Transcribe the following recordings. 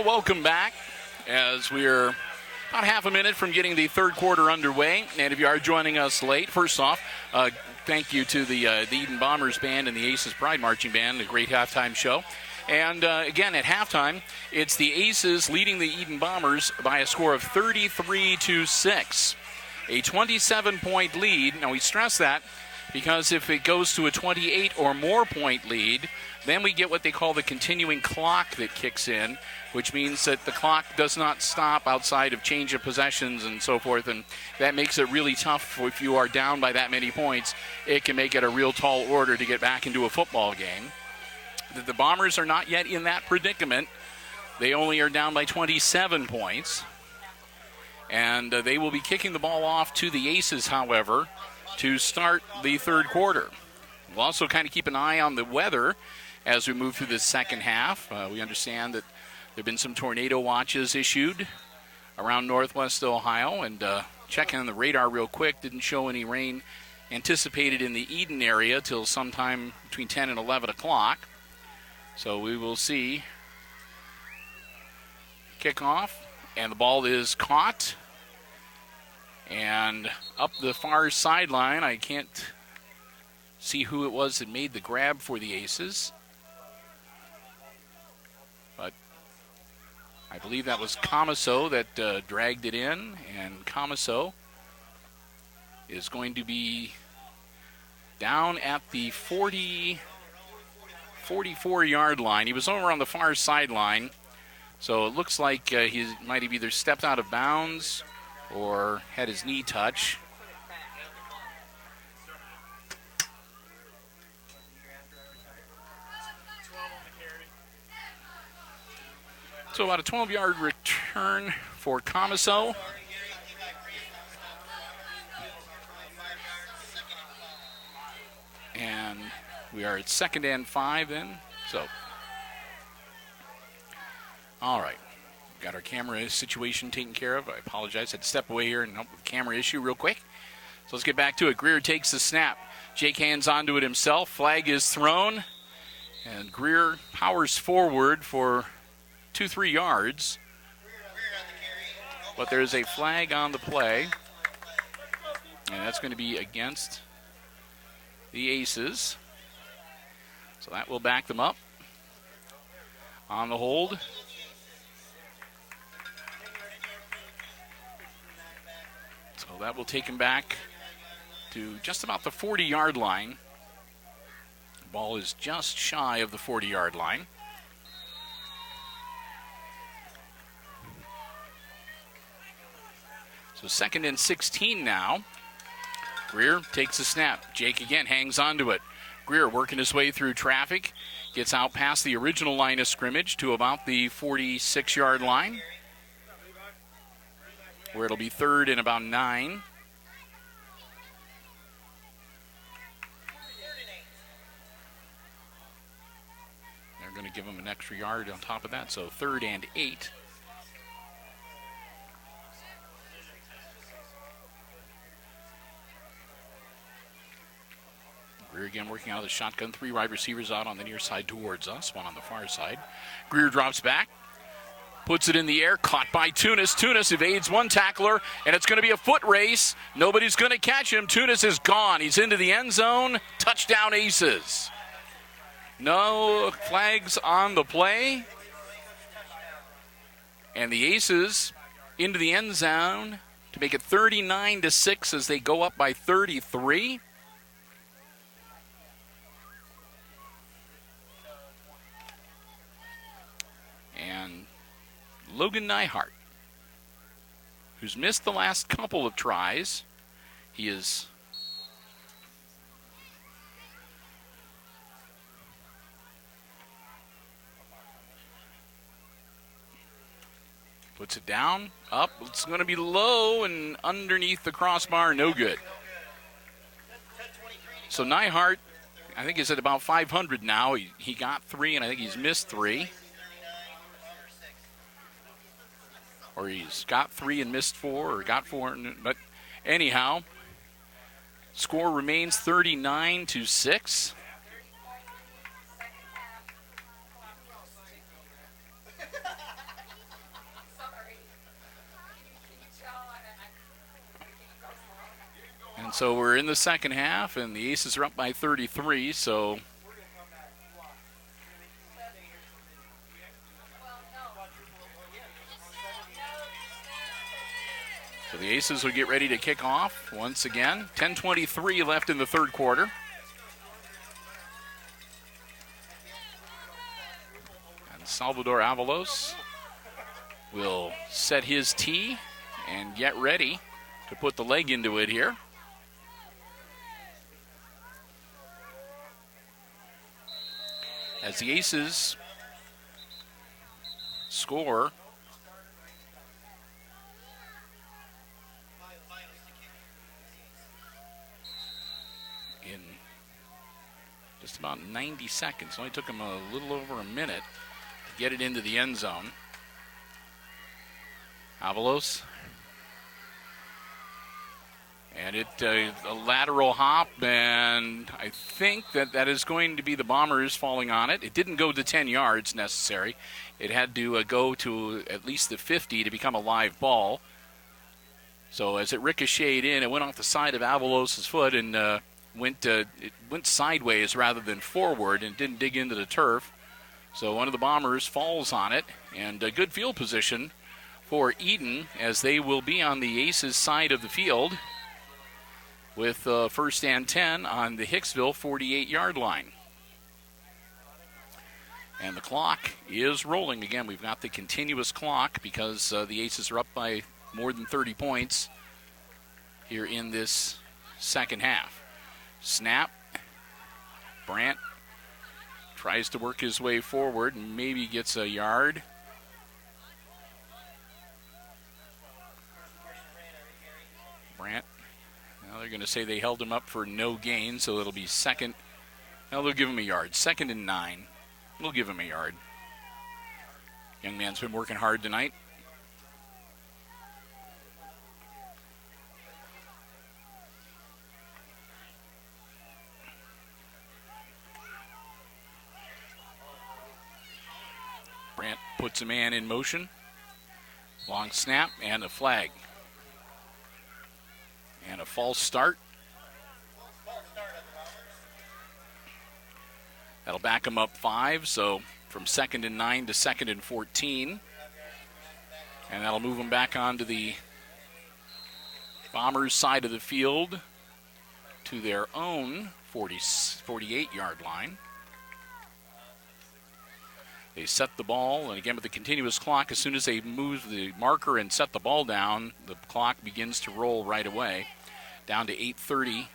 Welcome back as we're about half a minute from getting the third quarter underway. And if you are joining us late, first off, thank you to the Edon Bombers Band and the Aces Pride Marching Band, a great halftime show. And again, at halftime, it's the Aces leading the Edon Bombers by a score of 33-6. A 27-point lead. Now, we stress that because if it goes to a 28 or more point lead, then we get what they call the continuing clock that kicks in, which means that the clock does not stop outside of change of possessions and so forth, and that makes it really tough if you are down by that many points. It can make it a real tall order to get back into a football game. The Bombers are not yet in that predicament. They only are down by 27 points, and they will be kicking the ball off to the Aces, however, to start the third quarter. We'll also kind of keep an eye on the weather as we move through the second half. We understand that there have been some tornado watches issued around northwest Ohio, and checking on the radar real quick, didn't show any rain anticipated in the Edon area till sometime between 10 and 11 o'clock. So we will see. Kickoff, and the ball is caught. And up the far sideline, I can't see who it was that made the grab for the Aces. But I believe that was Comiso that dragged it in, and Comiso is going to be down at the 44-yard line. He was over on the far sideline, so it looks like he might have either stepped out of bounds or had his knee touch. So about a 12-yard return for Comiso. And we are at 2nd and 5 then. So, all right. Got our camera situation taken care of. I apologize. Had to step away here and help with the camera issue real quick. So let's get back to it. Greer takes the snap. Jake hands onto it himself. Flag is thrown. And Greer powers forward for 2-3 yards. But there's a flag on the play. And that's going to be against the Aces. So that will back them up. On the hold. So that will take him back to just about the 40-yard line. The ball is just shy of the 40-yard line. So 2nd and 16 now. Greer takes the snap. Jake again hangs on to it. Greer working his way through traffic. Gets out past the original line of scrimmage to about the 46-yard line, where it'll be 3rd and about 9. They're going to give him an extra yard on top of that, so 3rd and 8. Greer again working out of the shotgun. 3 wide receivers out on the near side towards us, 1 on the far side. Greer drops back, puts it in the air, caught by Tunis. Tunis evades one tackler, and it's going to be a foot race. Nobody's going to catch him. Tunis is gone. He's into the end zone. Touchdown, Aces. No flags on the play. And the Aces into the end zone to make it 39-6 as they go up by 33. And Logan Nyhart, who's missed the last couple of tries, he is Puts it down, up. It's going to be low and underneath the crossbar, no good. So Nyhart, I think, is at about 500 now. He got 3, and I think he's missed 3. Or he's got 3 and missed 4, or got 4. But anyhow, score remains 39-6. And so we're in the second half, and the Aces are up by 33, so the Aces will get ready to kick off once again. 10:23 left in the third quarter. And Salvador Avalos will set his tee and get ready to put the leg into it here. As the Aces score in just about 90 seconds. It only took him a little over a minute to get it into the end zone. Avalos. And a lateral hop, and I think that is going to be the Bombers falling on it. It didn't go to 10 yards necessary. It had to go to at least the 50 to become a live ball. So as it ricocheted in, it went off the side of Avalos' foot and it went sideways rather than forward and didn't dig into the turf. So one of the Bombers falls on it, and a good field position for Edon as they will be on the Aces side of the field, with first and 10 on the Hicksville 48-yard line. And the clock is rolling. Again, we've got the continuous clock because the Aces are up by more than 30 points here in this second half. Snap. Brandt tries to work his way forward and maybe gets a yard. Brandt. Now they're going to say they held him up for no gain, so it'll be second. Now they'll give him a yard. 2nd and 9. We'll give him a yard. Young man's been working hard tonight. Brandt puts a man in motion. Long snap and a flag. And a false start. That'll back him up 5, so from 2nd and 9 to 2nd and 14. And that'll move him back onto the Bombers' side of the field to their own 48-yard line. They set the ball, and again with the continuous clock, as soon as they move the marker and set the ball down, the clock begins to roll right away. Down to 8:30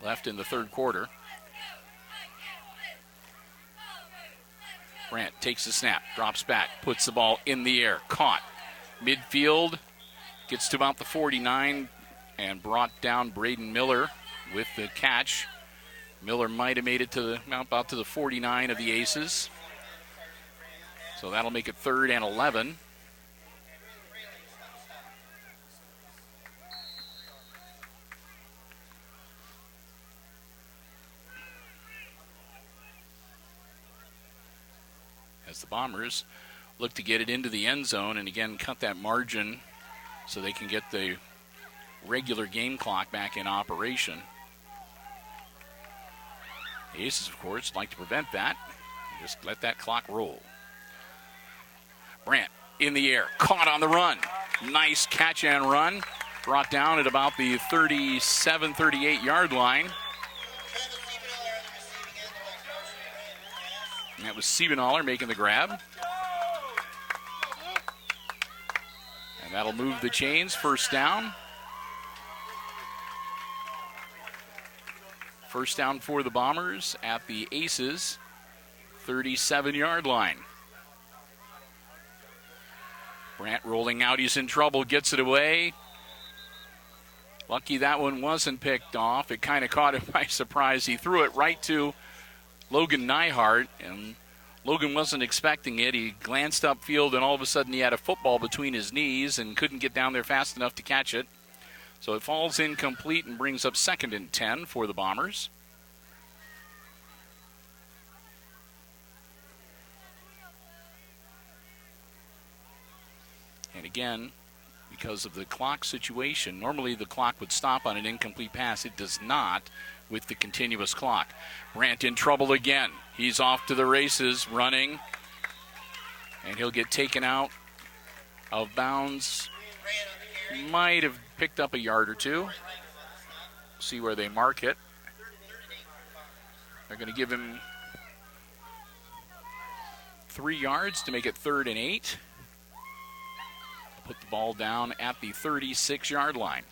left in the third quarter. Brandt takes the snap, drops back, puts the ball in the air, caught. Midfield, gets to about the 49 and brought down Braden Miller with the catch. Miller might have made it to about to the 49 of the Aces. So that'll make it 3rd and 11. As the Bombers look to get it into the end zone and again cut that margin so they can get the regular game clock back in operation. The Aces, of course, like to prevent that. Just let that clock roll. Brandt in the air, caught on the run. Nice catch and run. Brought down at about the 37, 38-yard line. And that was Siebenaller making the grab. And that'll move the chains. First down. First down for the Bombers at the Aces 37-yard line. Brandt rolling out. He's in trouble. Gets it away. Lucky that one wasn't picked off. It kind of caught him by surprise. He threw it right to Logan Nyhart, and Logan wasn't expecting it. He glanced upfield, and all of a sudden he had a football between his knees and couldn't get down there fast enough to catch it. So it falls incomplete and brings up 2nd and 10 for the Bombers. And again, because of the clock situation, normally the clock would stop on an incomplete pass. It does not with the continuous clock. Brandt in trouble again. He's off to the races, running, and he'll get taken out of bounds. Might have picked up a yard or two. See where they mark it. They're going to give him 3 yards to make it 3rd and 8. Put the ball down at the 36-yard line.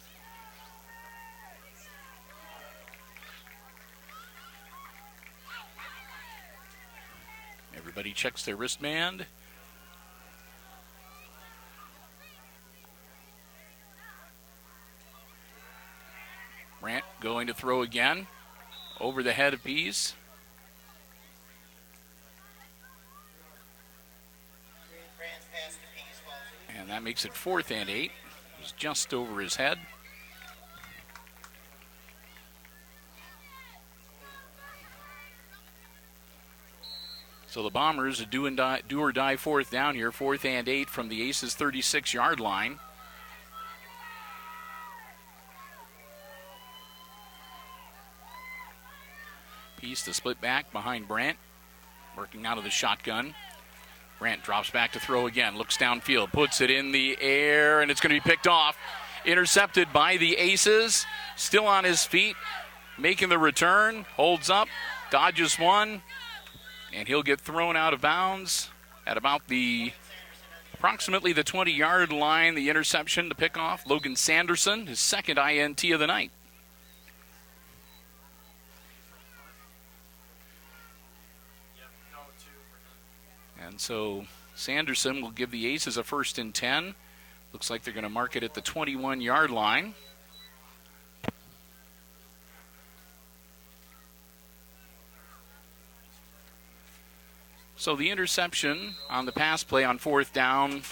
Everybody checks their wristband. Brandt going to throw again. Over the head of Pease. And that makes it 4th and 8. It was just over his head. So the Bombers a do or die 4th down here, 4th and 8 from the Aces 36-yard line. Pease to split back behind Brandt, working out of the shotgun. Brandt drops back to throw again, looks downfield, puts it in the air, and it's going to be picked off. Intercepted by the Aces, still on his feet, making the return, holds up, dodges one, and he'll get thrown out of bounds at about approximately the 20-yard line. The interception to pick off Logan Sanderson, his 2nd INT of the night. And so Sanderson will give the Aces a 1st and 10. Looks like they're going to mark it at the 21-yard line. So the interception on the pass play on 4th down,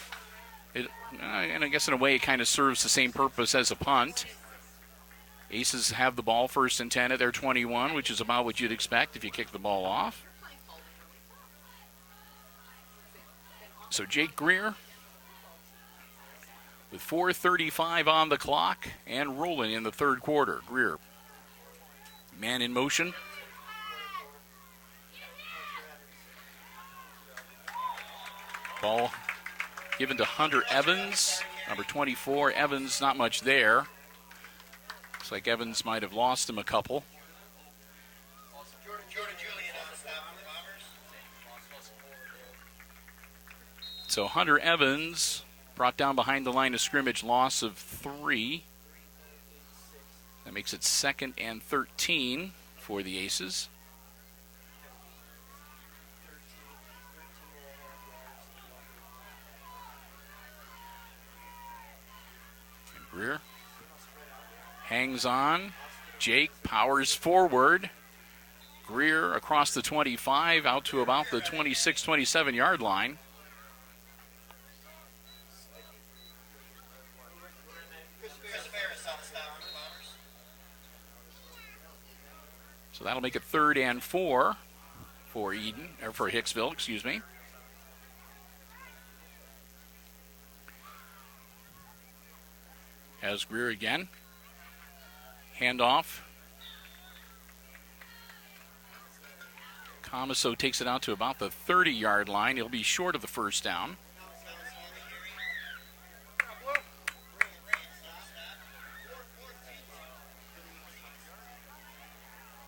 and I guess in a way it kind of serves the same purpose as a punt. Aces have the ball 1st and 10 at their 21, which is about what you'd expect if you kick the ball off. So Jake Greer with 4:35 on the clock and rolling in the 3rd quarter. Greer, man in motion. Ball given to Hunter Evans, number 24. Evans, not much there. Looks like Evans might have lost him a couple. So Hunter Evans brought down behind the line of scrimmage, loss of 3. That makes it 2nd and 13 for the Aces. And Greer hangs on. Jake powers forward. Greer across the 25 out to about the 26, 27-yard line. So that'll make it 3rd and 4 for Hicksville, excuse me. Has Greer again. Handoff. Comiso takes it out to about the 30-yard line. He'll be short of the 1st down.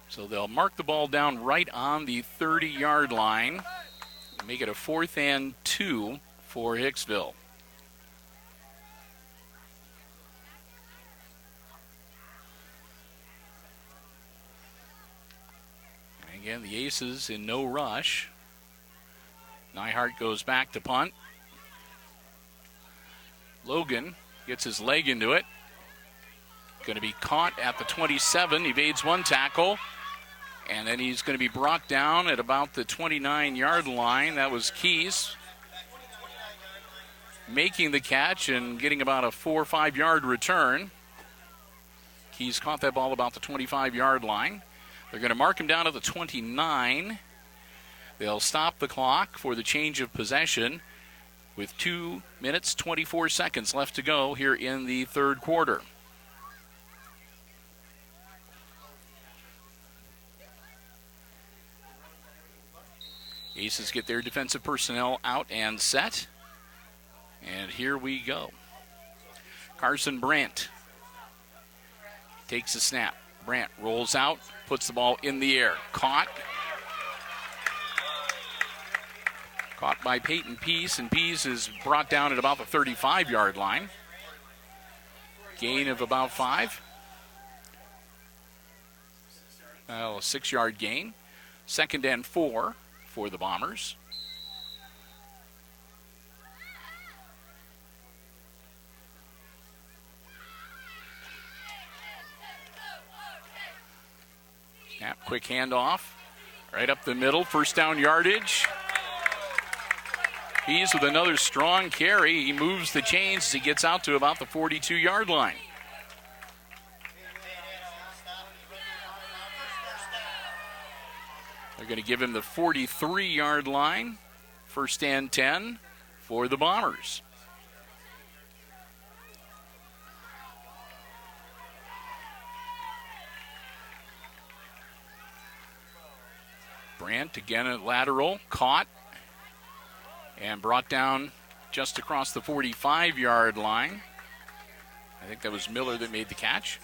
So they'll mark the ball down right on the 30-yard line. Make it a 4th and 2 for Hicksville. And again, the Aces in no rush. Nyhart goes back to punt. Logan gets his leg into it. Going to be caught at the 27, evades one tackle, and then he's going to be brought down at about the 29-yard line. That was Keys making the catch and getting about a 4 or 5 yard return. Keys caught that ball about the 25-yard line. They're going to mark him down at the 29. They'll stop the clock for the change of possession with 2 minutes, 24 seconds left to go here in the third quarter. Aces get their defensive personnel out and set. And here we go. Carson Brandt takes a snap. Brandt rolls out, puts the ball in the air. Caught by Peyton Pease, and Pease is brought down at about the 35-yard line. Gain of about 5. Well, a 6-yard gain. 2nd and 4 for the Bombers. Snap, quick handoff. Right up the middle, first down yardage. He's with another strong carry. He moves the chains as he gets out to about the 42-yard line. They're going to give him the 43-yard line. 1st and 10 for the Bombers. Brandt again at lateral, caught and brought down just across the 45-yard line. I think that was Miller that made the catch.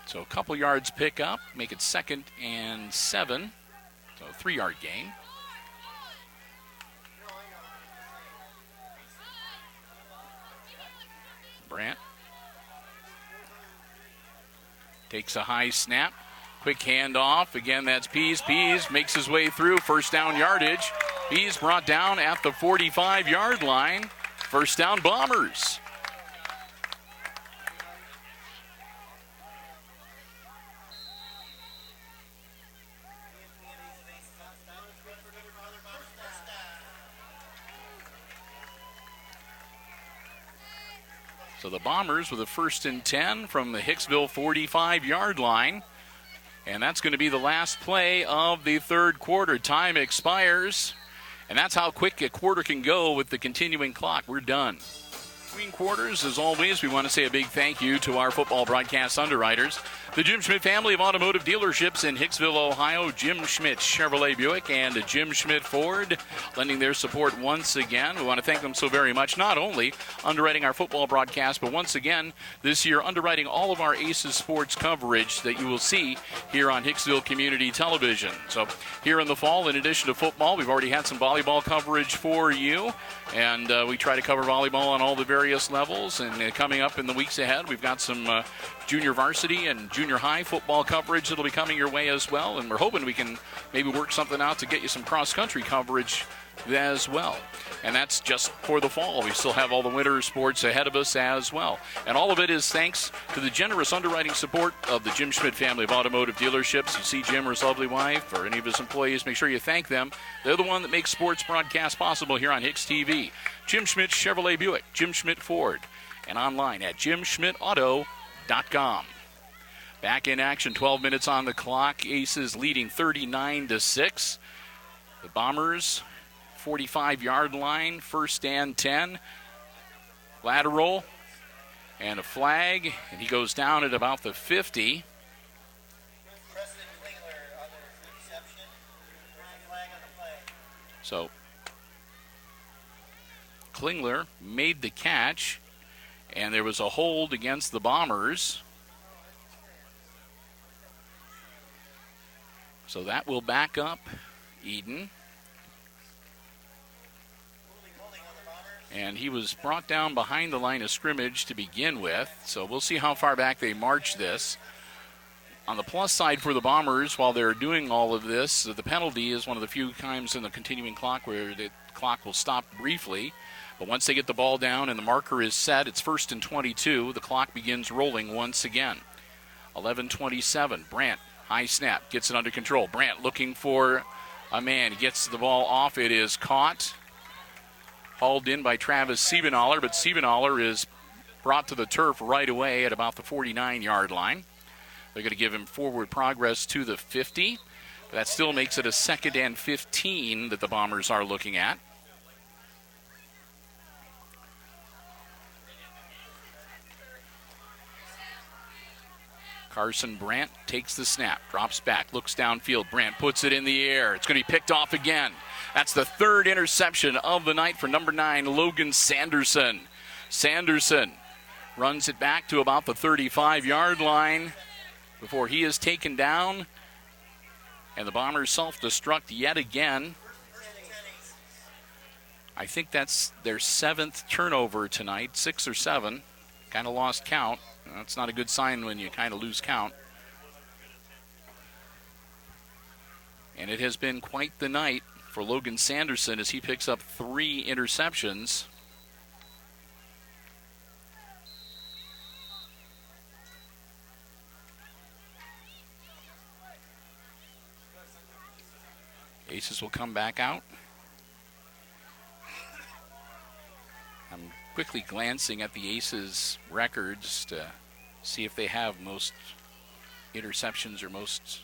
So a couple yards pick up, make it 2nd and 7. So 3-yard gain. Brandt takes a high snap. Quick handoff. Again, that's Pease. Pease makes his way through. 1st down yardage. Pease brought down at the 45-yard line. 1st down Bombers. So the Bombers with a 1st and 10 from the Hicksville 45-yard line. And that's going to be the last play of the third quarter. Time expires. And that's how quick a quarter can go with the continuing clock. We're done. Between quarters, as always, we want to say a big thank you to our football broadcast underwriters. The Jim Schmidt family of automotive dealerships in Hicksville, Ohio. Jim Schmidt Chevrolet Buick and Jim Schmidt Ford lending their support once again. We want to thank them so very much, not only underwriting our football broadcast, but once again this year underwriting all of our Aces sports coverage that you will see here on Hicksville Community Television. So here in the fall, in addition to football, we've already had some volleyball coverage for you, and we try to cover volleyball on all the various levels. And coming up in the weeks ahead, we've got some junior varsity and junior high football coverage that'll be coming your way as well, and we're hoping we can maybe work something out to get you some cross-country coverage as well. And that's just for the fall. We still have all the winter sports ahead of us as well. And all of it is thanks to the generous underwriting support of the Jim Schmidt family of automotive dealerships. You see Jim or his lovely wife or any of his employees, make sure you thank them. They're the one that makes sports broadcast possible here on HIX-TV. Jim Schmidt Chevrolet Buick, Jim Schmidt Ford, and online at jimschmidtauto.com. Back in action, 12 minutes on the clock. Aces leading 39-6. The Bombers, 45-yard line, 1st and 10. Lateral and a flag, and he goes down at about the 50. So Klingler made the catch, and there was a hold against the Bombers. So that will back up Edon. And he was brought down behind the line of scrimmage to begin with. So we'll see how far back they march this. On the plus side for the Bombers, while they're doing all of this, the penalty is one of the few times in the continuing clock where the clock will stop briefly. But once they get the ball down and the marker is set, it's 1st and 22. The clock begins rolling once again. 11:27. Brandt, high snap, gets it under control. Brandt looking for a man. He gets the ball off. It is caught. Hauled in by Travis Siebenaller, but Siebenaller is brought to the turf right away at about the 49-yard line. They're going to give him forward progress to the 50. But that still makes it a 2nd and 15 that the Bombers are looking at. Carson Brandt takes the snap, drops back, looks downfield. Brandt puts it in the air. It's going to be picked off again. That's the 3rd interception of the night for number 9, Logan Sanderson. Sanderson runs it back to about the 35-yard line before he is taken down. And the Bombers self-destruct yet again. I think that's their 7th turnover tonight, 6 or 7. Kind of lost count. That's not a good sign when you kind of lose count. And it has been quite the night for Logan Sanderson as he picks up 3 interceptions. Aces will come back out. I'm quickly glancing at the Aces records to see if they have most interceptions or most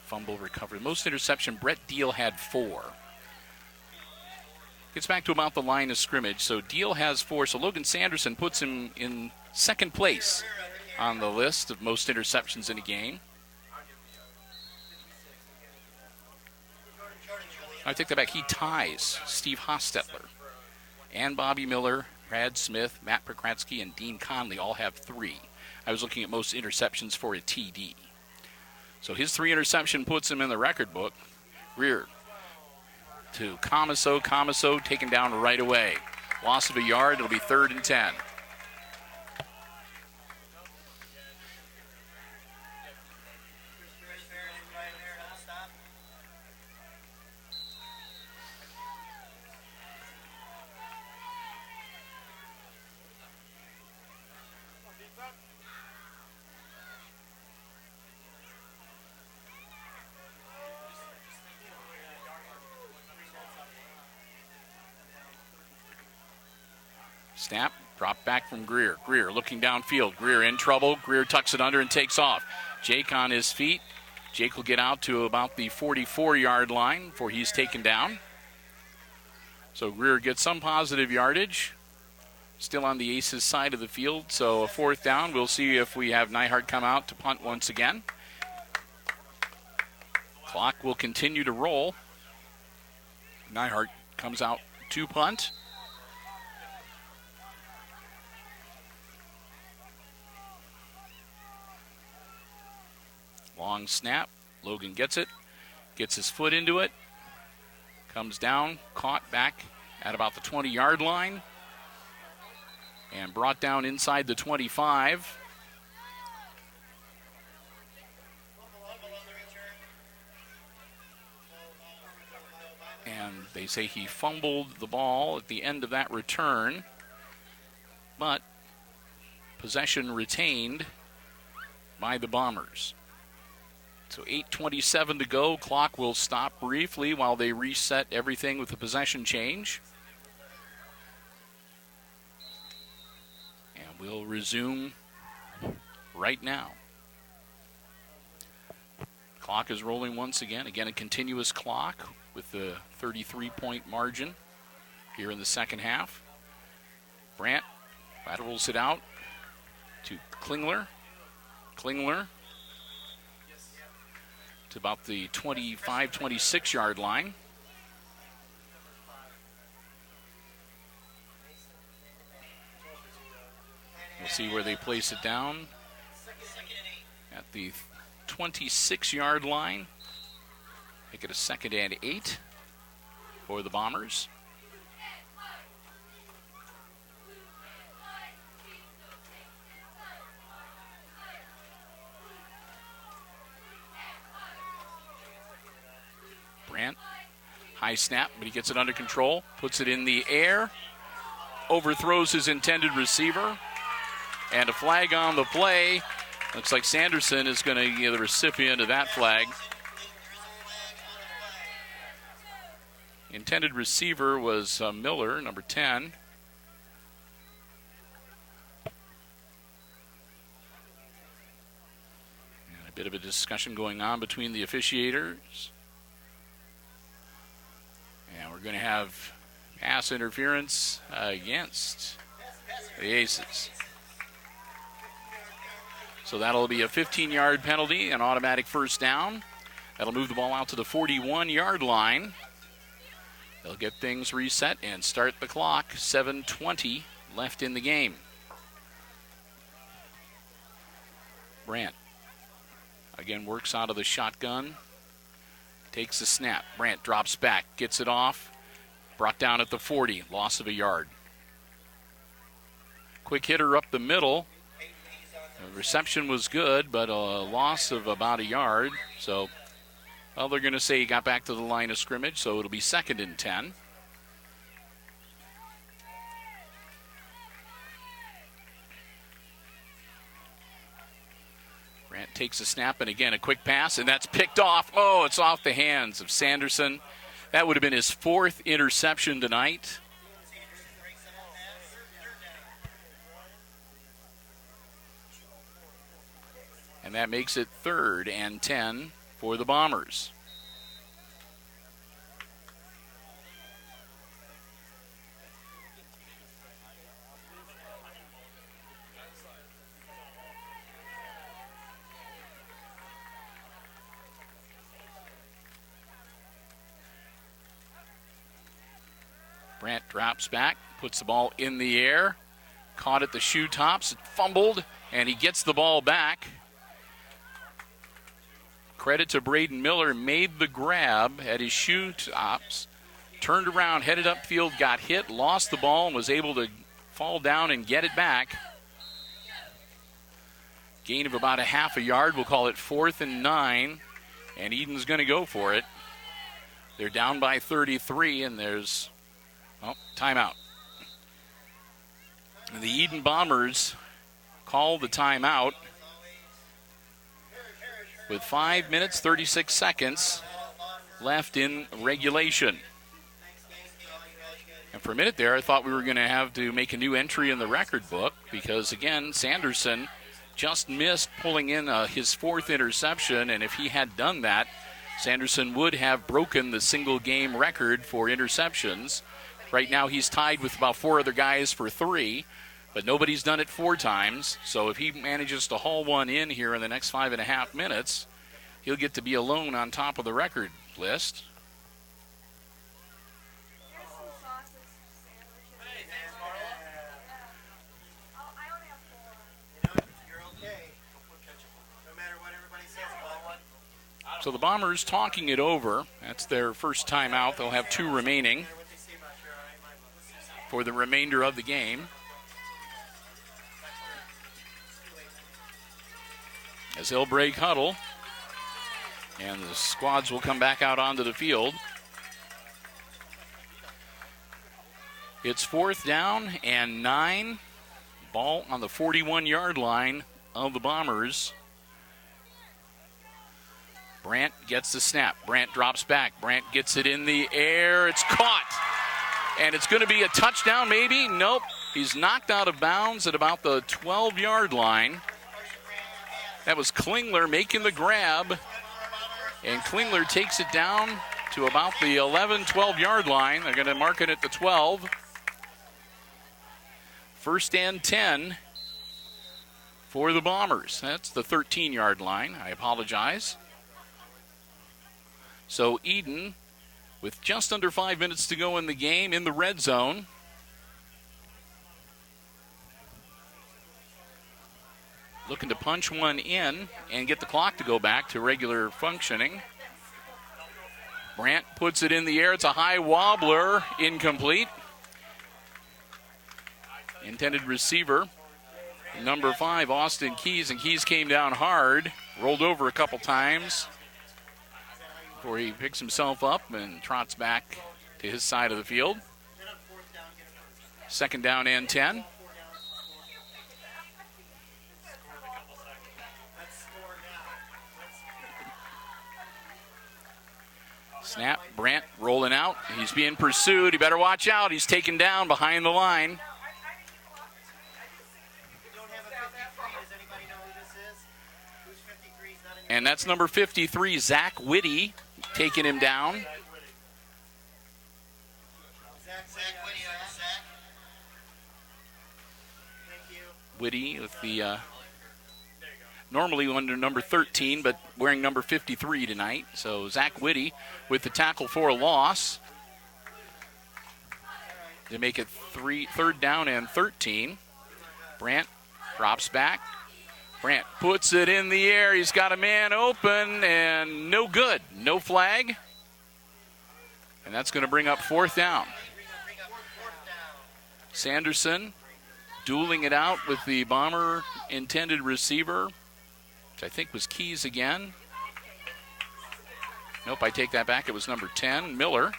fumble recovery. Most interception, Brett Deal had 4. Gets back to about the line of scrimmage. So Deal has 4. So Logan Sanderson puts him in 2nd place on the list of most interceptions in a game. I take that back. He ties Steve Hostetler. And Bobby Miller, Brad Smith, Matt Prokratsky, and Dean Conley all have 3. I was looking at most interceptions for a TD. So his 3 interception puts him in the record book. Rear to Comiso. Comiso taken down right away. Loss of a yard. It'll be 3rd and 10. Snap, drop back from Greer. Greer looking downfield. Greer in trouble. Greer tucks it under and takes off. Jake on his feet. Jake will get out to about the 44-yard line before he's taken down. So Greer gets some positive yardage. Still on the Aces side of the field. So a 4th down. We'll see if we have Nyhart come out to punt once again. Clock will continue to roll. Nyhart comes out to punt. Long snap. Logan gets it. Gets his foot into it. Comes down. Caught back at about the 20-yard line. And brought down inside the 25. And they say he fumbled the ball at the end of that return. But possession retained by the Bombers. So 8:27 to go. Clock will stop briefly while they reset everything with the possession change. And we'll resume right now. Clock is rolling once again. Again, a continuous clock with the 33-point margin here in the second half. Brandt laterals it out to Klingler. Klingler to about the 25, 26-yard line. We'll see where they place it down. At the 26-yard line. Make it a 2nd and 8 for the Bombers. High snap, but he gets it under control, puts it in the air, overthrows his intended receiver, and a flag on the play. Looks like Sanderson is going to be the recipient of that flag. Intended receiver was Miller, number 10. And a bit of a discussion going on between the officiators. And we're going to have pass interference against the Aces. So that'll be a 15-yard penalty, an automatic first down. That'll move the ball out to the 41-yard line. They'll get things reset and start the clock. 7:20 left in the game. Brandt again works out of the shotgun. Takes the snap. Brandt drops back, gets it off. Brought down at the 40, loss of a yard. Quick hitter up the middle. The reception was good, but a loss of about a yard. So, well, they're going to say he got back to the line of scrimmage, so it'll be 2nd and 10. Brandt takes a snap, and again, a quick pass, and that's picked off. Oh, it's off the hands of Sanderson. That would have been his 4th interception tonight. And that makes it 3rd and 10 for the Bombers. Brandt drops back, puts the ball in the air, caught at the shoe tops, fumbled, and he gets the ball back. Credit to Braden Miller, made the grab at his shoe tops, turned around, headed upfield, got hit, lost the ball, and was able to fall down and get it back. Gain of about a half a yard. We'll call it 4th and 9, and Edon's going to go for it. They're down by 33, and there's timeout. The Edon Bombers call the timeout with 5 minutes, 36 seconds left in regulation. And for a minute there, I thought we were going to have to make a new entry in the record book because, again, Sanderson just missed pulling in his 4th interception, and if he had done that, Sanderson would have broken the single-game record for interceptions. Right now, he's tied with about 4 other guys for 3, but nobody's done it 4 times. So if he manages to haul one in here in the next 5.5 minutes, he'll get to be alone on top of the record list. So the Bombers talking it over. That's their first timeout. They'll have 2 remaining for the remainder of the game. As they'll break huddle, and the squads will come back out onto the field. It's 4th down and 9. Ball on the 41-yard line of the Bombers. Brandt gets the snap. Brandt drops back. Brandt gets it in the air. It's caught. And it's going to be a touchdown, maybe? Nope. He's knocked out of bounds at about the 12-yard line. That was Klingler making the grab. And Klingler takes it down to about the 11, 12-yard line. They're going to mark it at the 12. 1st and 10 for the Bombers. That's the 13-yard line. I apologize. So Edon, with just under 5 minutes to go in the game, in the red zone. Looking to punch one in and get the clock to go back to regular functioning. Brandt puts it in the air. It's a high wobbler, incomplete. Intended receiver, number 5, Austin Keys, and Keys came down hard, rolled over a couple times. before he picks himself up and trots back to his side of the field. 2nd down and 10. Snap, Brandt rolling out. He's being pursued. He better watch out. He's taken down behind the line. And that's number 53, Zach Whitty, taking him down. Whitty with the normally under number 13, but wearing number 53 tonight. So Zach Whitty with the tackle for a loss. They make it 3rd down and 13. Brandt drops back. Brandt puts it in the air. He's got a man open and no good. No flag. And that's going to bring up 4th down. Sanderson dueling it out with the Bomber intended receiver, which I think was Keys again. Nope, I take that back. It was number 10, Miller.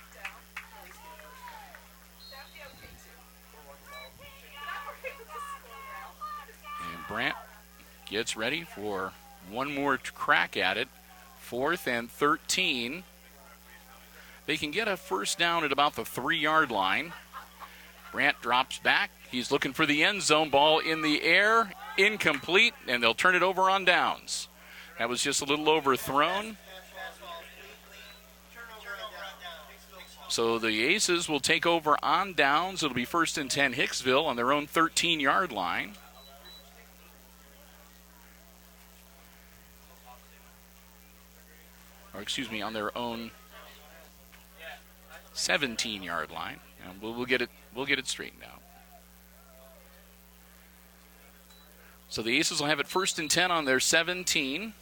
And Brandt gets ready for one more crack at it. 4th and 13. They can get a 1st down at about the 3-yard line. Brandt drops back. He's looking for the end zone. Ball in the air, incomplete, and they'll turn it over on downs. That was just a little overthrown. So the Aces will take over on downs. It'll be 1st and 10 Hicksville on their own 13-yard line. Or excuse me, on their own 17-yard line. And we'll get it straightened out. So the Aces will have it 1st and 10 on their 17.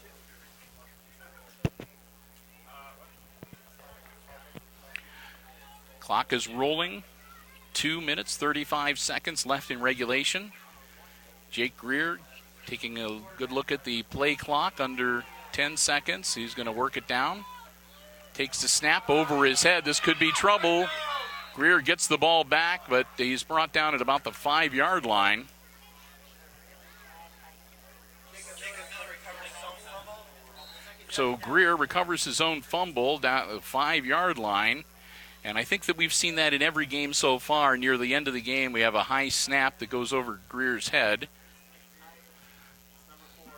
Clock is rolling. 2 minutes, 35 seconds left in regulation. Jake Greer taking a good look at the play clock under 10 seconds. He's going to work it down. Takes the snap over his head. This could be trouble. Greer gets the ball back, but he's brought down at about the 5-yard line. So Greer recovers his own fumble down at the 5-yard line. And I think that we've seen that in every game so far. Near the end of the game, we have a high snap that goes over Greer's head.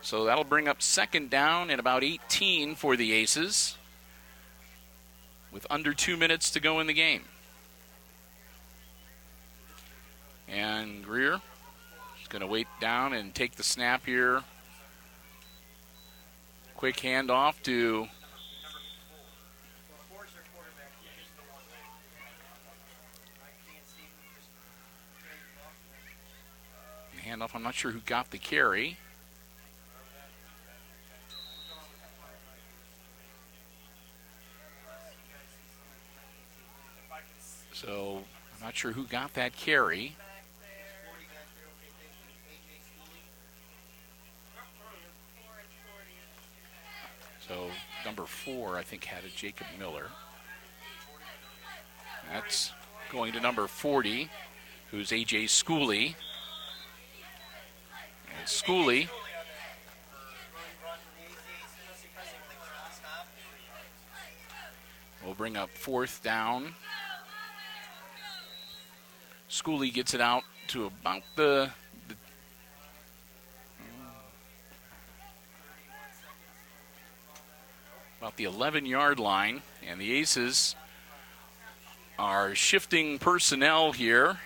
So that'll bring up 2nd down and about 18 for the Aces, with under 2 minutes to go in the game. And Greer is going to wait down and take the snap here. Quick handoff to handoff. I'm not sure who got the carry. So I'm not sure who got that carry. So number 4, I think, had a Jacob Miller. That's going to number 40, who's A.J. Schooley. And Schooley will bring up 4th down. Schooley gets it out to about the 11-yard line, and the Aces are shifting personnel here.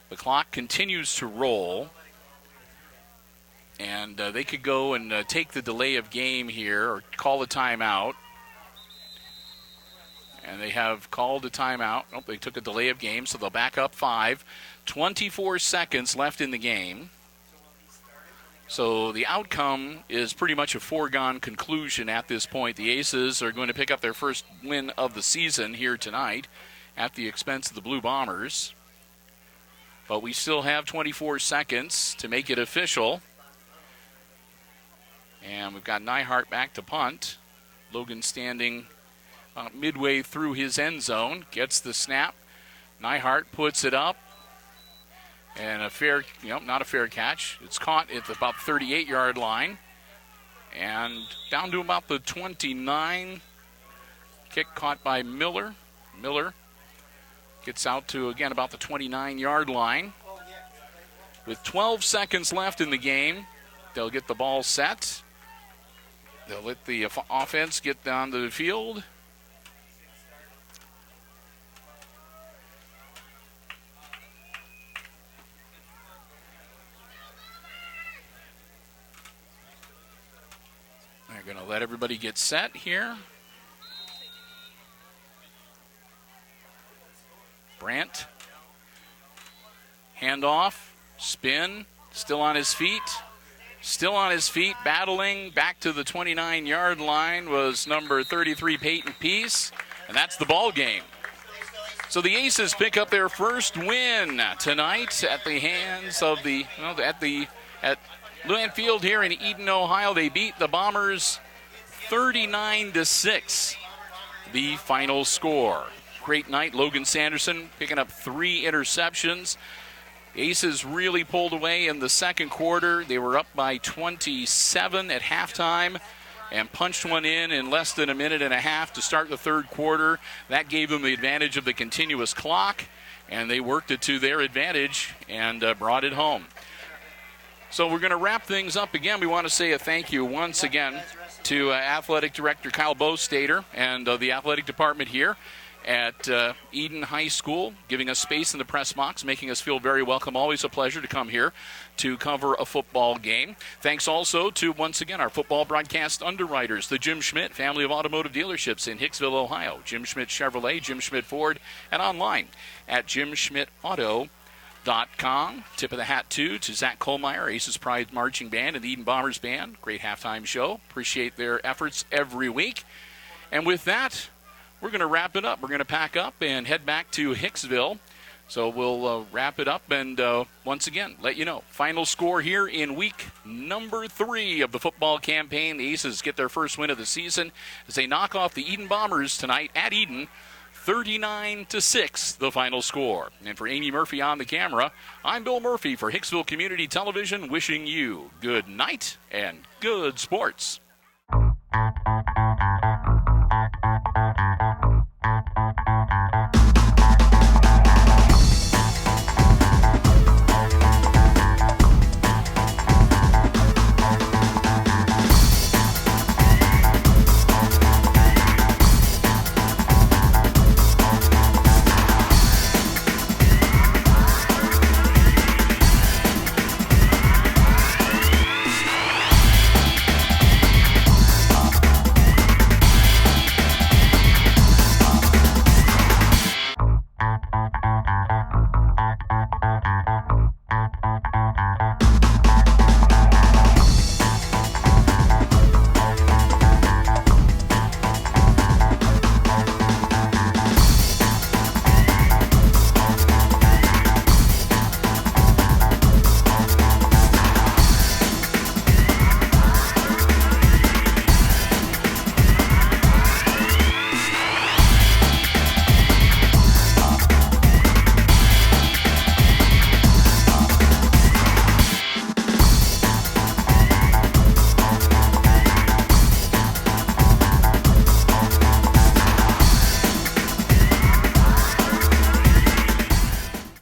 The clock continues to roll, and they could go and take the delay of game here or call a timeout. And they have called a timeout. Oh, they took a delay of game, so they'll back up 5. 24 seconds left in the game. So the outcome is pretty much a foregone conclusion at this point. The Aces are going to pick up their first win of the season here tonight at the expense of the Blue Bombers. But we still have 24 seconds to make it official. And we've got Nyhart back to punt. Logan standing midway through his end zone. Gets the snap. Nyhart puts it up. And not a fair catch. It's caught at about 38-yard line. And down to about the 29. Kick caught by Miller. Miller gets out to, again, about the 29-yard line. With 12 seconds left in the game, they'll get the ball set. They'll let the offense get down to the field. They're going to let everybody get set here. Brandt. Handoff. Spin. Still on his feet. Still on his feet, battling back to the 29-yard line was number 33, Peyton Peace, and that's the ball game. So the Aces pick up their first win tonight at the hands of at Luann Field here in Edon, Ohio. They beat the Bombers 39-6. The final score. Great night. Logan Sanderson picking up 3 interceptions. Aces really pulled away in the second quarter. They were up by 27 at halftime and punched one in less than a minute and a half to start the third quarter. That gave them the advantage of the continuous clock, and they worked it to their advantage and brought it home. So we're going to wrap things up again. We want to say a thank you once again to Athletic Director Kyle Bostater and the athletic department here at Edon High School, giving us space in the press box, making us feel very welcome. Always a pleasure to come here to cover a football game. Thanks also to, once again, our football broadcast underwriters, the Jim Schmidt family of automotive dealerships in Hicksville, Ohio. Jim Schmidt Chevrolet, Jim Schmidt Ford, and online at jimschmidtauto.com. Tip of the hat, too, to Zach Kohlmeyer, Aces Pride Marching Band and the Edon Bombers Band. Great halftime show. Appreciate their efforts every week. And with that, we're going to wrap it up. We're going to pack up and head back to Hicksville. So we'll wrap it up and once again let you know. Final score here in week number 3 of the football campaign. The Aces get their first win of the season as they knock off the Edon Bombers tonight at Edon. 39-6, the final score. And for Amy Murphy on the camera, I'm Bill Murphy for Hicksville Community Television, wishing you good night and good sports.